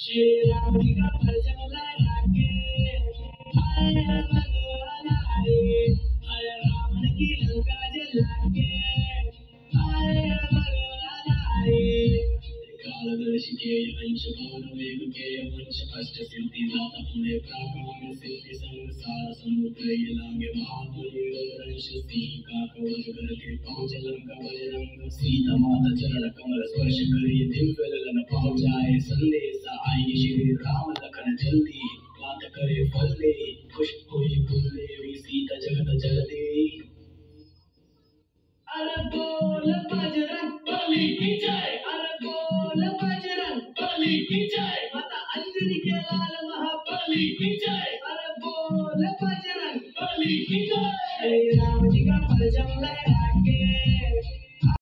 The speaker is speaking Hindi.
श्री राम जी का परचम लहरा के आए भगवान आए, अरे रावण की लंका जला के आए भगवान आए। कालदर्शी के अंश भान वेग के वंश अष्ट सिद्धि दाता पुण्य प्राकाम्य सिद्धि संसार समुद्र ये लागे महाबली रंश सिंह का कवच करके पहुंच लंका बजरंग सीता माता चरण कमल स्पर्श करिए दिव्य ललन पहुंचाए संदेश आए श्री राम लखन जल्दी बात करे फल दे खुश हुई फूल देवी सीता जगत जल दे। अरे बोल